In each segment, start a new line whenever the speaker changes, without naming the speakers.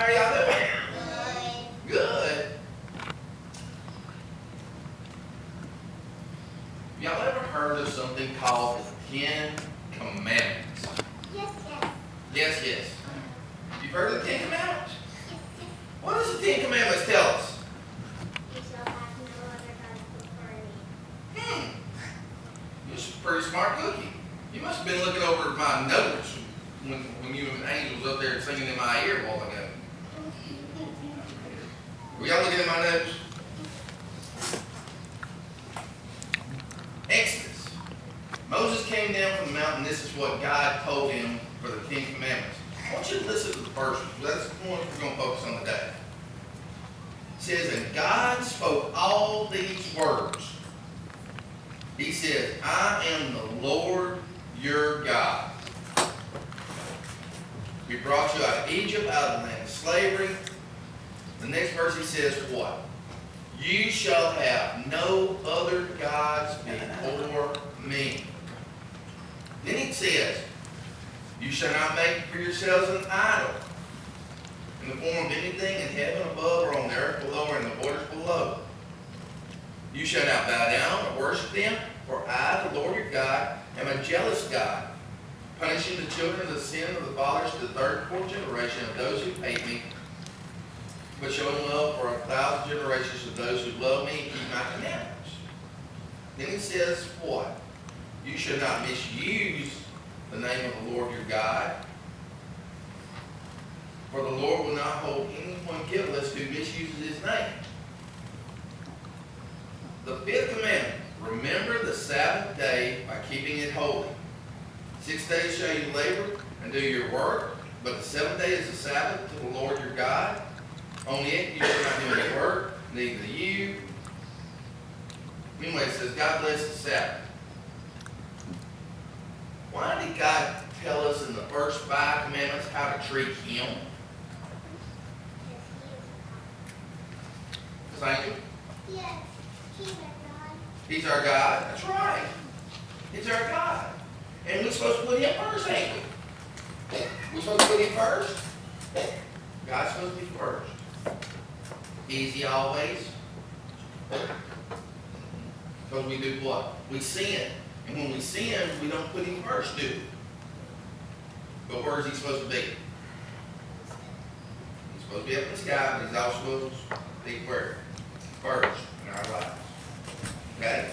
How are y'all doing? Good. Y'all ever heard of something called the 10 Commandments?
Yes.
Yes, yes. You've heard of the 10 Commandments? What does the 10 Commandments tell us?
You shall have no other gods before me.
You're a pretty smart cookie. You must have been looking over my notes when you and Angel was up there singing in my ear a while ago. Were y'all looking at my notes? Exodus. Moses came down from the mountain. This is what God told him for the 10 Commandments. I want you to listen to the first one. That's the one we're going to focus on today. It says, and God spoke all these words. He said, I am the Lord your God. We brought you out of Egypt, out of the land of slavery. The next verse he says what? You shall have no other gods before me. Then he says, you shall not make for yourselves an idol in the form of anything in heaven above or on the earth below or in the waters below. You shall not bow down or worship them, for I, the Lord your God, am a jealous God, punishing the children of the sin of the fathers to the third and fourth generation of those who hate me, but showing love for 1,000 generations of those who love me and keep my commandments. Then he says what? You should not misuse the name of the Lord your God, for the Lord will not hold anyone guiltless who misuses his name. The fifth commandment, remember the Sabbath day by keeping it holy. 6 days shall you labor and do your work, but the seventh day is the Sabbath to the Lord your God. On it you shall not do any work, neither you. Anyway, it says God bless the Sabbath. Why did God tell us in the first 5 commandments how to treat Him? Because Angel?
Yes, He's our God.
He's our God. That's right. He's our God. And we're supposed to put Him first, ain't we? We're supposed to put Him first. God's supposed to be first. Is He always? Because we do what? We sin. And when we sin, we don't put Him first, do we? But where is He supposed to be? He's supposed to be up in the sky, but He's also supposed to be where? First in our lives. Okay?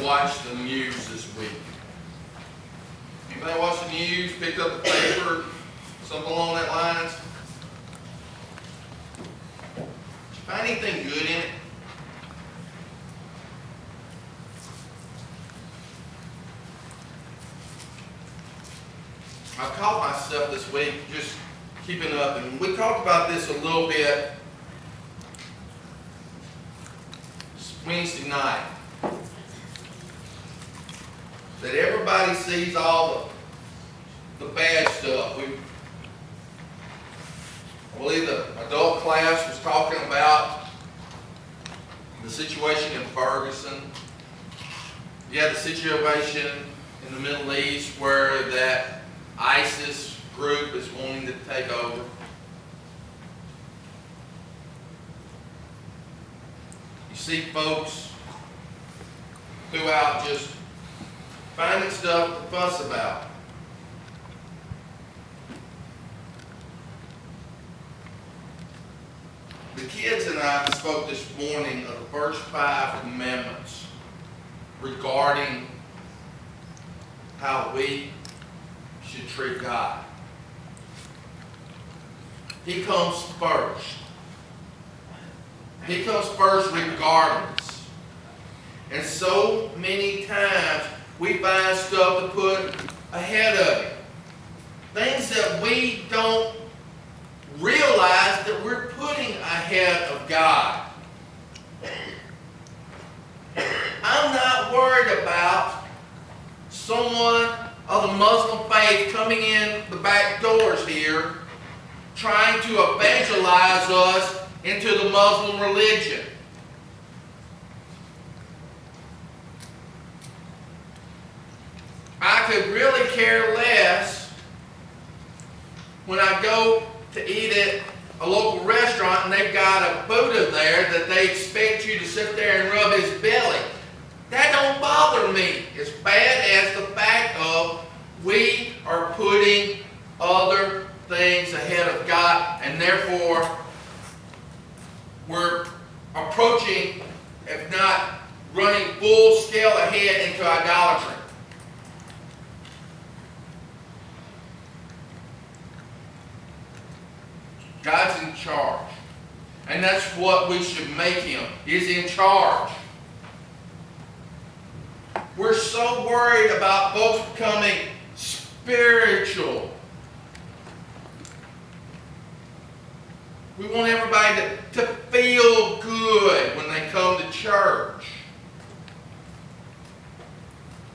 Watched the news this week. Anybody watched the news, picked up the paper, something along that lines? Did you find anything good in it? I've caught myself this week just keeping up, and we talked about this a little bit Wednesday night, that everybody sees all the bad stuff. I believe the adult class was talking about the situation in Ferguson. You had the situation in the Middle East where that ISIS group is wanting to take over. You see folks throughout just finding stuff to fuss about. The kids and I spoke this morning of the first 5 commandments regarding how we should treat God. He comes first. He comes first regardless. And so many times we find stuff to put ahead of it. Things that we don't realize that we're putting ahead of God. I'm not worried about someone of the Muslim faith coming in the back doors here trying to evangelize us into the Muslim religion. I could really care less when I go to eat at a local restaurant and they've got a Buddha there that they expect you to sit there and rub his belly. That don't bother me as bad as the fact of we are putting other things ahead of God, and therefore we're approaching, if not running full scale ahead into idolatry. God's in charge. And that's what we should make him. He's in charge. We're so worried about folks becoming spiritual. We want everybody to feel good when they come to church.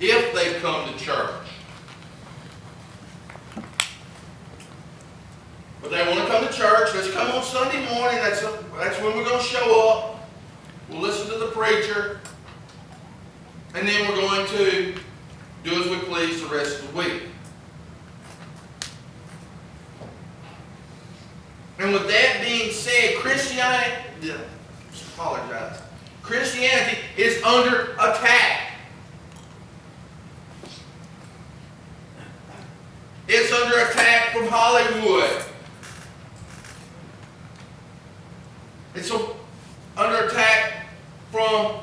If they come to church. But they want to come to church. Let's come on Sunday morning. That's when we're going to show up. We'll listen to the preacher. And then we're going to do as we please the rest of the week. And with that being said, Christianity is under attack. It's under attack from Hollywood. It's under attack from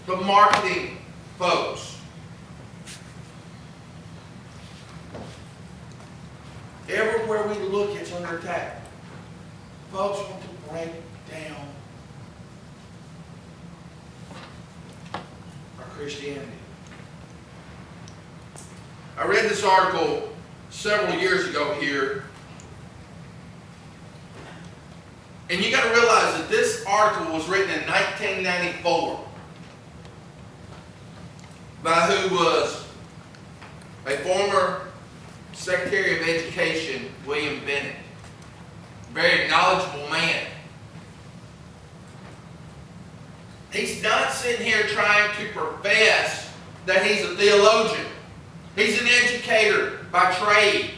the marketing folks. Everywhere we look, it's under attack. Folks want to break down our Christianity. I read this article several years ago here. And you got to realize that this article was written in 1994 by who was a former Secretary of Education, William Bennett. Very knowledgeable man. He's not sitting here trying to profess that he's a theologian. He's an educator by trade.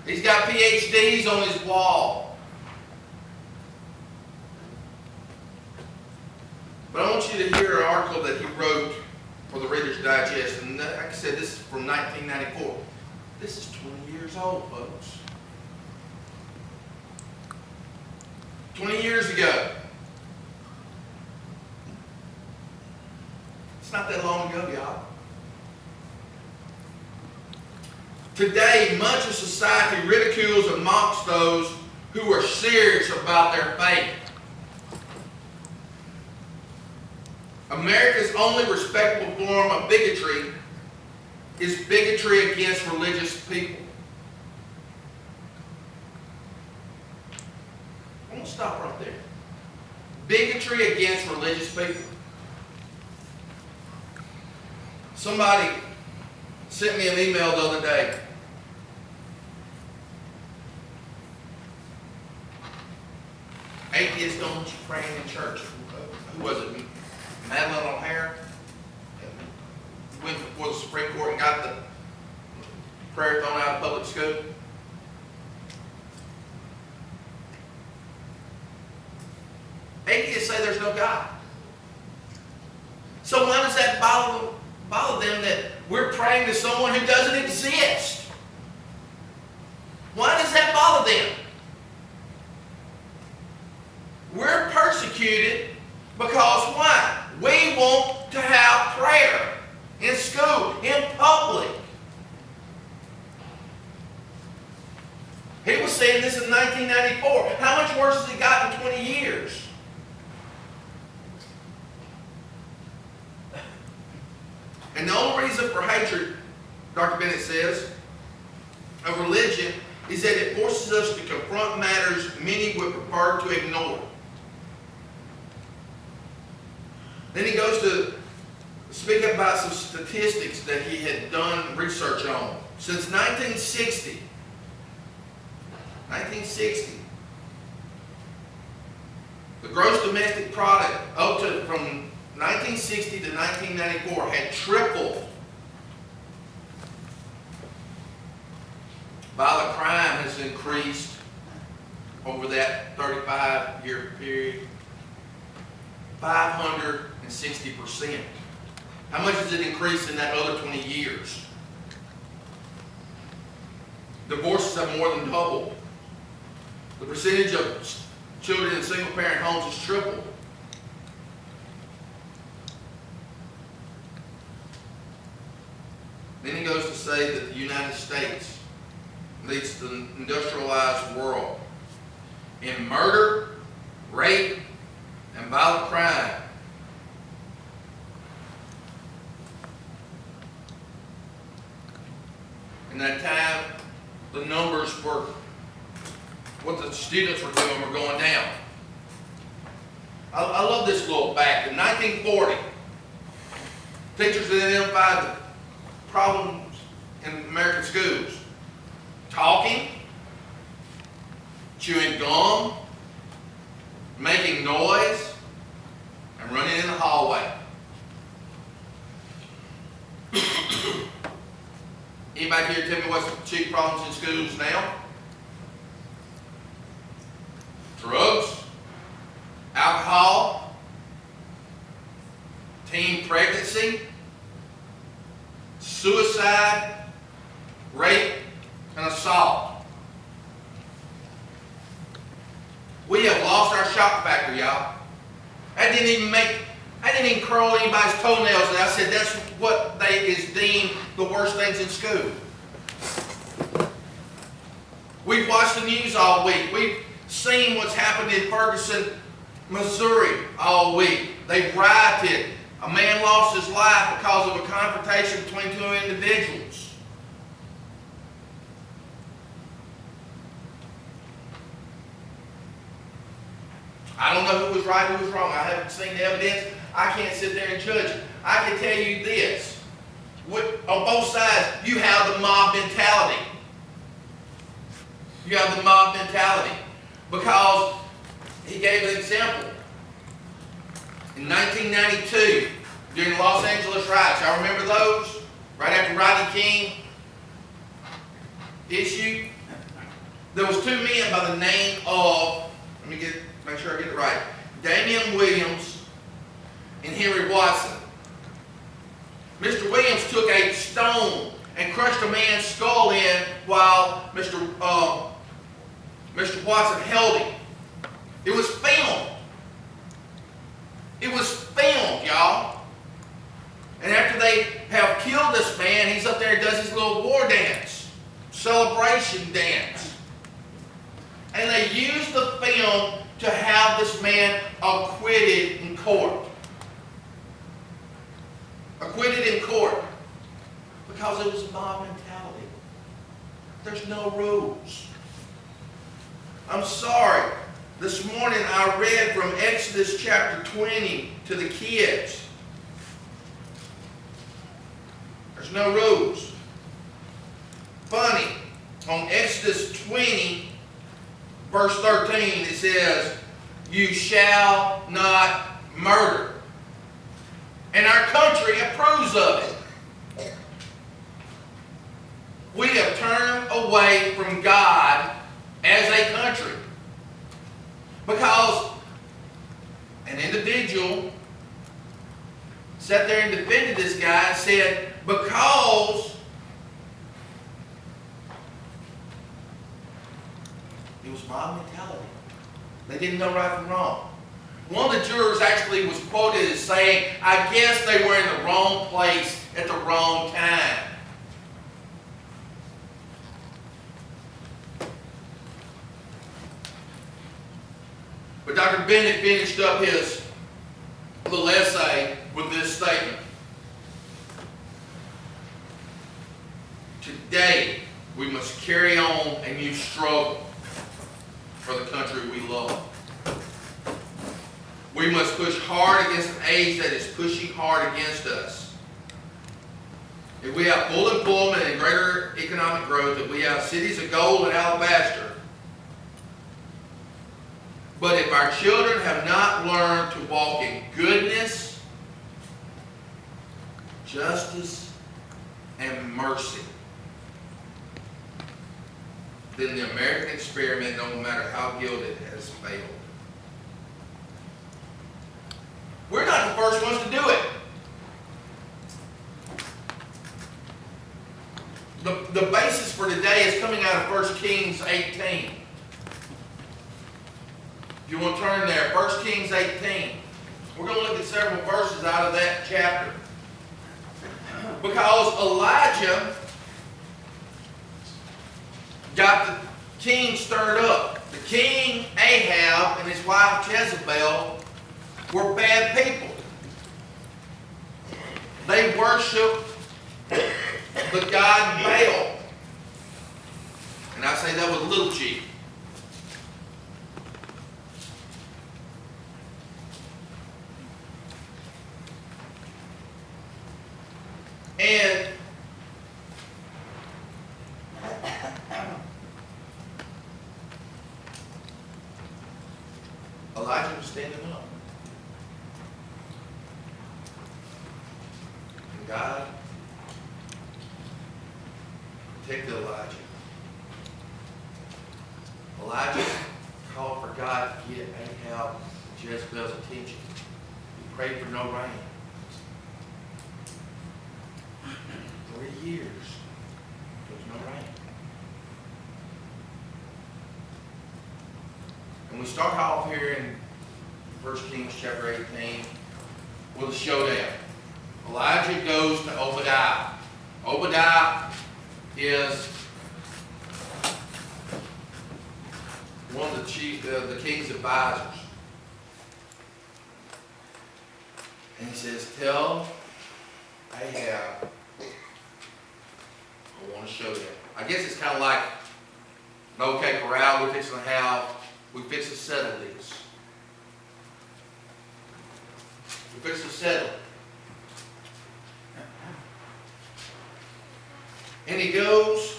He's got PhDs on his wall. But I want you to hear an article that he wrote for the Reader's Digest. And like I said, this is from 1994. This is 20 years old, folks. 20 years ago. It's not that long ago, y'all. Today, much of society ridicules and mocks those who are serious about their faith. America's only respectable form of bigotry is bigotry against religious people. I'm going to stop right there. bigotry against religious people. Somebody sent me an email the other day. Atheists don't want you praying in church. Who was it? Madeline O'Hara? Went before the Supreme Court and got the prayer thrown out of public school. Atheists say there's no God. So why does that bother them that we're praying to someone who doesn't exist? Why does that bother them? We're persecuted because why? We want to have prayer in school, in public. He was saying this in 1994. How much worse has it gotten in 20 years? And the only reason for hatred, Dr. Bennett says, of religion is that it forces us to confront matters many would prefer to ignore. Then he goes to speak about some statistics that he had done research on. Since 1960, the gross domestic product from 1960 to 1994 had tripled. Violent crime has increased over that 35-year period 560%. How much has it increased in that other 20 years? Divorces have more than doubled. The percentage of children in single-parent homes has tripled. Then he goes to say that the United States leads the industrialized world in murder, rape, and violent crime. In that time, the numbers for what the students were doing were going down. I love this little fact. In 1940, teachers identified the problems in American schools: talking, chewing gum, making noise, and running in the hallway. Anybody here tell me what's the chief problems in schools now? Drugs, alcohol, teen pregnancy, suicide, rape, and assault. We have lost our shock factor, y'all. I didn't even curl anybody's toenails, and I said that's what is deemed the worst things in school. We've watched the news all week. We've seen what's happened in Ferguson, Missouri all week. They've rioted. A man lost his life because of a confrontation between two individuals. I don't know who was right, who was wrong. I haven't seen the evidence. I can't sit there and judge it. I can tell you this. On both sides, you have the mob mentality. You have the mob mentality. Because he gave an example. In 1992, during the Los Angeles riots, y'all remember those? Right after Rodney King issued? There was two men by the name of, make sure I get it right, Damian Williams and Henry Watson. Mr. Williams took a stone and crushed a man's skull in while Mr. Watson held him. It was filmed. It was filmed, y'all. And after they have killed this man, he's up there and does his little war dance, celebration dance. And they used the film to have this man acquitted in court. Acquitted in court. Because it was a mob mentality. There's no rules. I'm sorry. This morning I read from Exodus chapter 20 to the kids. There's no rules. Funny, on Exodus 20, verse 13, it says, "You shall not murder." And our country approves of it. We have turned away from God as a country. Because an individual sat there and defended this guy and said, because it was mob mentality. They didn't know right from wrong. One of the jurors actually was quoted as saying, "I guess they were in the wrong place at the wrong time." But Dr. Bennett finished up his little essay with this statement. Today, we must carry on a new struggle for the country we love. We must push hard against an age that is pushing hard against us. If we have full employment and greater economic growth, if we have cities of gold and alabaster, but if our children have not learned to walk in goodness, justice, and mercy, then the American experiment, no matter how gilded, has failed. We're not the first ones to do it. The basis for today is coming out of 1 Kings 18. If you want to turn there, 1 Kings 18. We're going to look at several verses out of that chapter. Because Elijah got the king stirred up. The king, Ahab, and his wife Jezebel were bad people. They worshiped the god Baal. And I say that with little g. And Elijah was standing up. And God protected Elijah. Elijah called for God to get Ahab and Jezebel's attention. He prayed for no rain. 3 years, there was no rain. And we start off here in 1 Kings chapter 18 with a showdown. Elijah goes to Obadiah. Obadiah is one of the king's advisors. And he says, "Tell Ahab, I want to show them." I guess it's kind of like, okay, corral, we fix to settle this. We fix to settle. And he goes,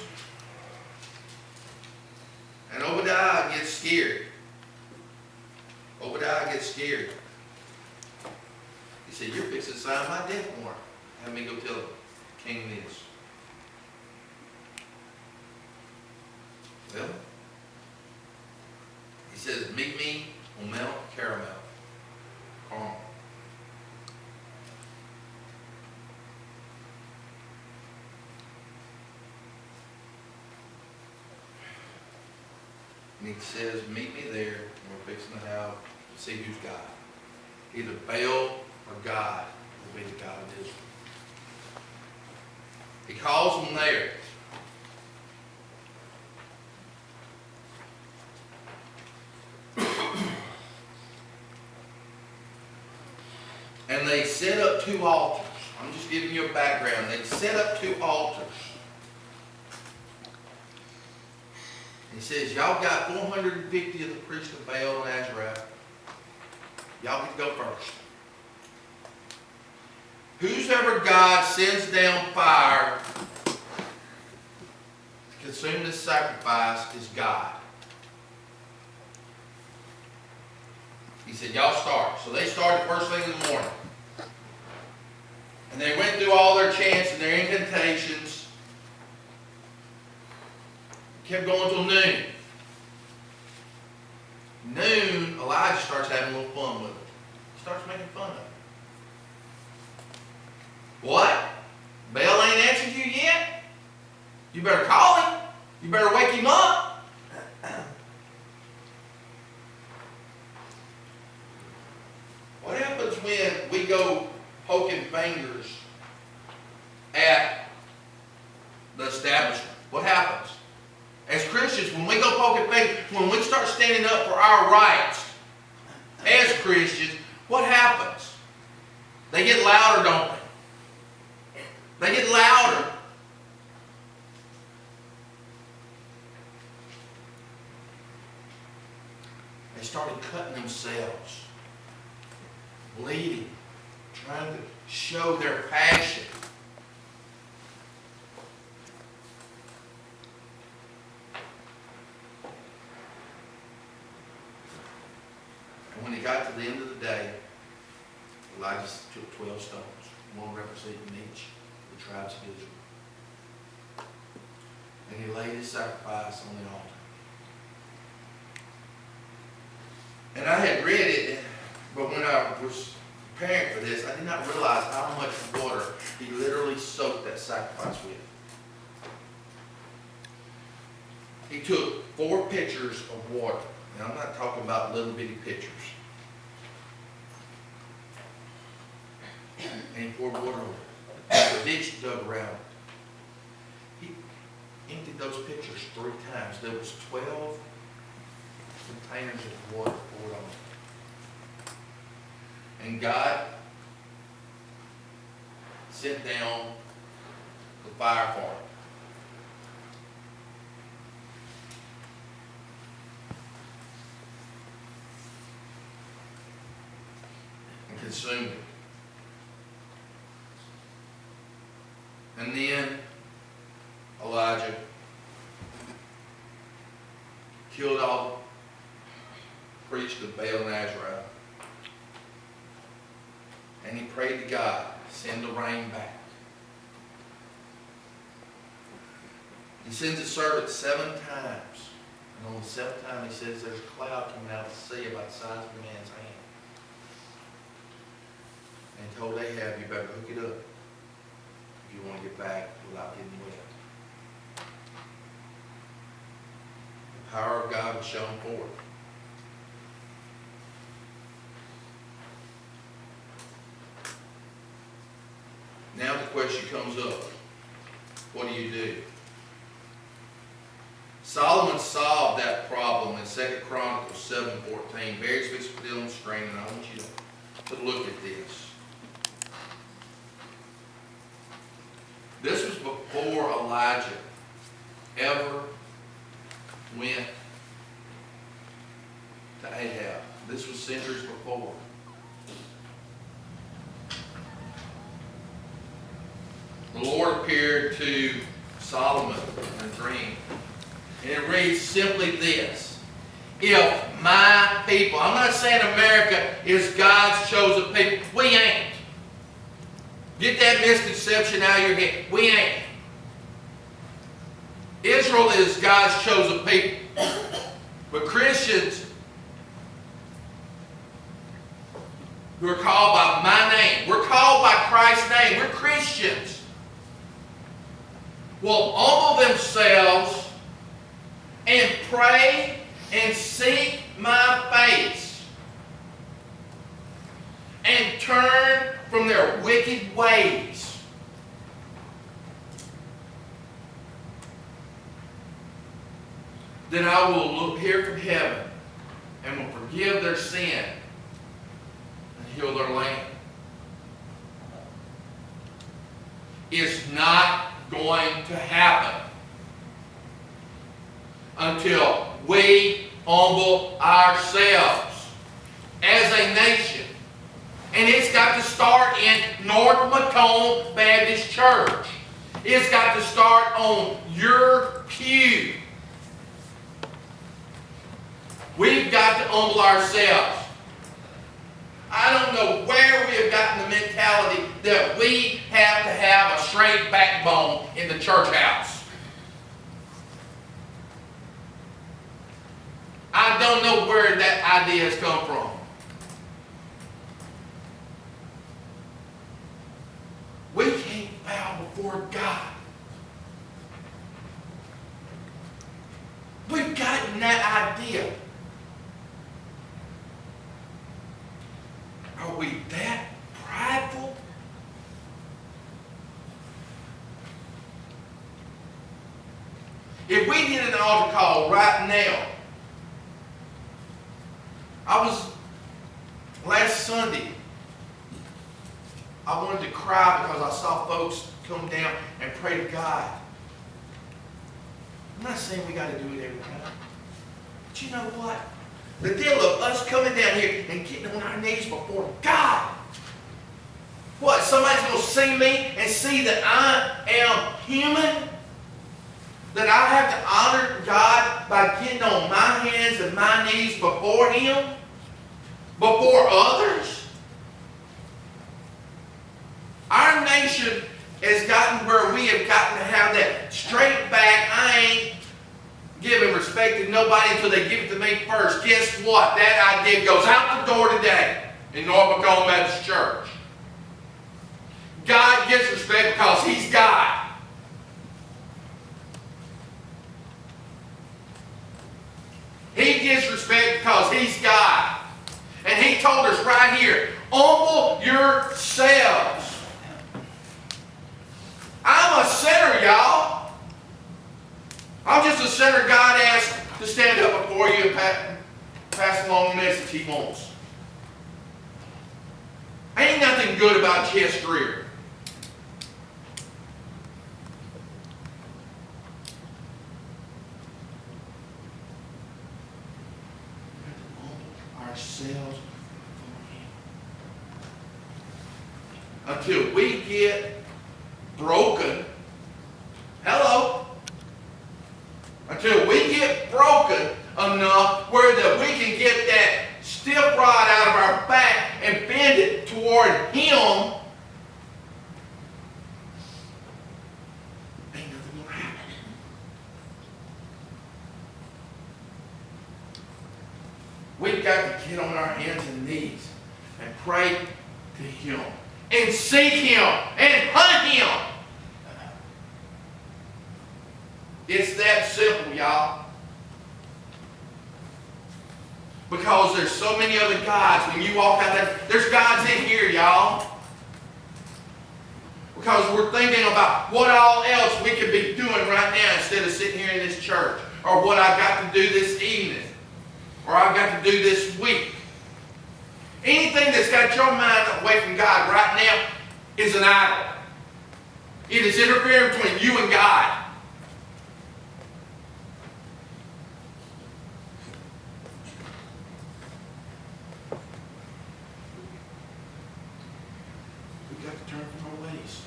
and Obadiah gets scared. Obadiah gets scared. He said, "You're fixing to sign my death warrant. Have me go tell the king this." Well, he says, "Meet me on Mount Carmel." And he says, "Meet me there, and we're fixing to see who's God. Either Baal or God will be the God of Israel." He calls them there. And they set up 2 altars. I'm just giving you a background. They set up 2 altars. He says, y'all got 450 of the priests of Baal and Asherah. Y'all get to go first. Whosoever God sends down fire to consume this sacrifice is God. He said, y'all start. So they started first thing in the morning. And they went through all their chants and their incantations. Kept going till noon. Noon, Elijah starts having a little fun with it. He starts making fun of it. What? Baal ain't answered you yet? You better call him. You better wake him up. What happens when we go poking fingers at the establishment? What happens? As Christians, when we go poking fingers, when we start standing up for our rights as Christians, what happens? They get louder, don't they? They get louder. They started cutting themselves, bleeding, trying to show their passion. And when it got to the end of the day, Elijah took 12 stones, one representing each of the tribes of Israel. And he laid his sacrifice on the altar. And I had read it, but when I was preparing for this, I did not realize how much water he literally soaked that sacrifice with. He took 4 pitchers of water. Now, I'm not talking about little bitty pitchers. And he poured water over it. The ditch dug around it. He emptied those pitchers 3 times. There was 12 containers of water poured on it. And God sent down the fire for it. And consumed it. And then Elijah killed all the priests of Baal and Asherah. And he prayed to God, send the rain back. He sends his servant 7 times. And on the 7th time he says there's a cloud coming out of the sea about the size of a man's hand. And he told Ahab, you better hook it up if you want to get back without getting wet. The power of God was shown forth. Now the question comes up, what do you do? Solomon solved that problem in 2 Chronicles 7:14. Barry's fixed to put it on the screen, and I want you to look at this. This was before Elijah ever went to Ahab. This was centuries before. The Lord appeared to Solomon in a dream. And it reads simply this. If my people, I'm not saying America is God's chosen people. We ain't. Get that misconception out of your head. We ain't. Israel is God's chosen people. But Christians who are called by my name, we're called by Christ's name, we're Christians, will humble themselves and pray and seek my face and turn from their wicked ways. Then I will look here from heaven and will forgive their sin and heal their land. It's not going to happen until we humble ourselves as a nation. And it's got to start in North McComb Baptist Church. It's got to start on your pew. We've got to humble ourselves. I don't know where we have gotten the mentality that we have to have a straight backbone in the church house. I don't know where that idea has come from. We can't bow before God. We've gotten that idea. Are we that prideful? If we did an altar call right now, last Sunday, I wanted to cry because I saw folks come down and pray to God. I'm not saying we got to do it every time. But you know what? The deal of us coming down here and getting on our knees before God. What? Somebody's going to see me and see that I am human? That I have to honor God by getting on my hands and my knees before Him? Before others? Our nation has gotten where we have gotten to have that straight back, I ain't giving respect to nobody until they give it to me first. Guess what? That idea goes out the door today in North McComb Baptist Church. God gets respect because He's God. He gets respect because He's God. And He told us right here, humble yourselves. I'm a sinner, y'all. I'm just a sinner God asked to stand up before you and pass along the message He wants. Ain't nothing good about Jess Greer. We have to humble ourselves before Him. Until we get broken. Hello? Until we get broken enough where that we can get that stiff rod out of our back and bend it toward Him, ain't nothing going to happen. We've got to get on our hands and knees and pray to Him and seek Him and hunt Him. It's that simple, y'all. Because there's so many other gods. When you walk out there, there's gods in here, y'all. Because we're thinking about what all else we could be doing right now instead of sitting here in this church. Or what I got to do this evening. Or I got to do this week. Anything that's got your mind away from God right now is an idol. It is interfering between you and God. We've got to turn from our ways.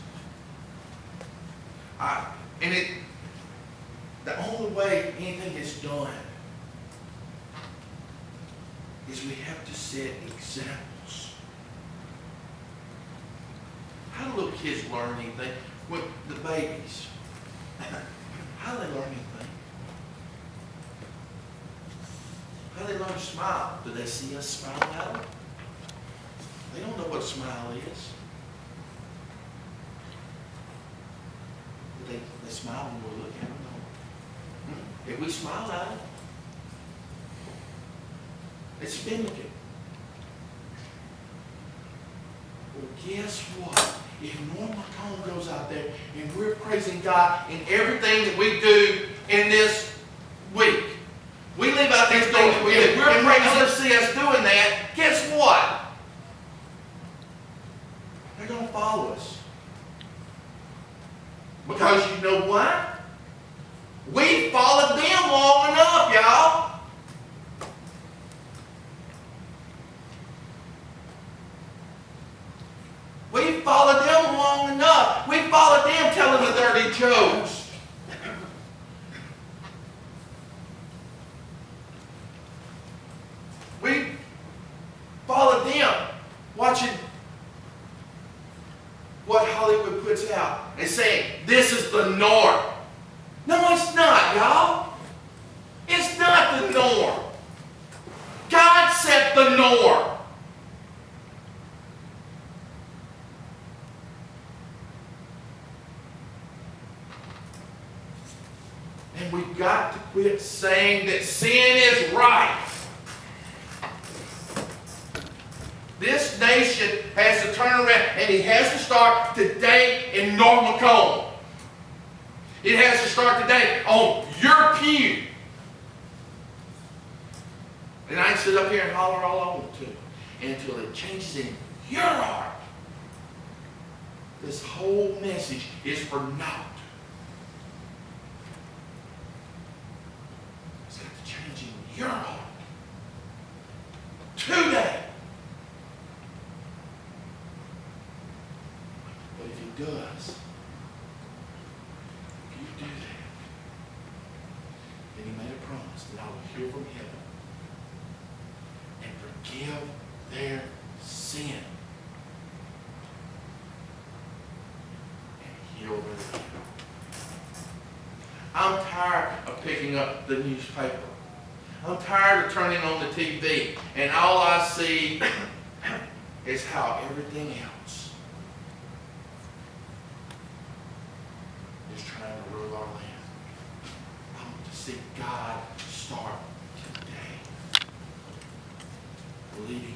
The only way anything is done is we have to set examples. How do little kids learn anything? When the babies, how do they learn anything? How do they learn to smile? Do they see us smile at them? They don't know what a smile is. They smile when we look at them. If we smile at them, it's mimicking. Well, guess what? If North McComb goes out there and we're praising God in everything that we do in this week, we leave out these things that we do. If we're praising others see us doing that, guess what? They're going to follow us. Because you know what? We followed them long enough. y'all. We followed them long enough. We followed them telling the dirty jokes. We followed them watching what Hollywood puts out and saying, this is the norm. No, it's not, y'all. It's not the norm. God set the norm. And we've got to quit saying that sin is right. This nation has to turn around, and it has to start today in North McComb. It has to start today on your pew. And I can sit up here and holler all I want to until it changes in your heart. This whole message is for naught. It's got to change in your heart. Today. But if he does, if you do that, then he made a promise that I will hear from heaven and forgive their sin and heal their land. I'm tired of picking up the newspaper. I'm tired of turning on the TV and all I see is how everything else is trying to rule our land. I want to see God start today leading